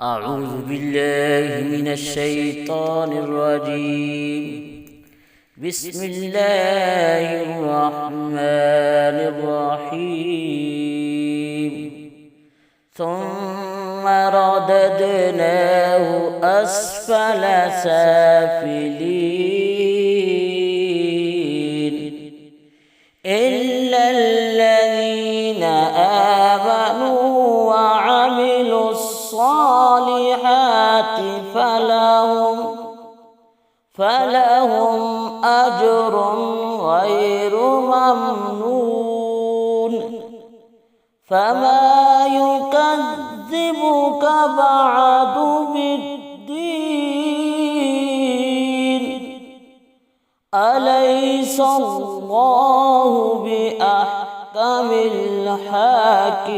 أعوذ بالله من الشيطان الرجيم. بسم الله الرحمن الرحيم. ثم رددناه أسفل سافلين إلا الذين آمنوا وعملوا الصالحات فلهم أجر غير ممنون. فما يكذبك بعد بالدين؟ أليس الله بأحكم الحاكمين؟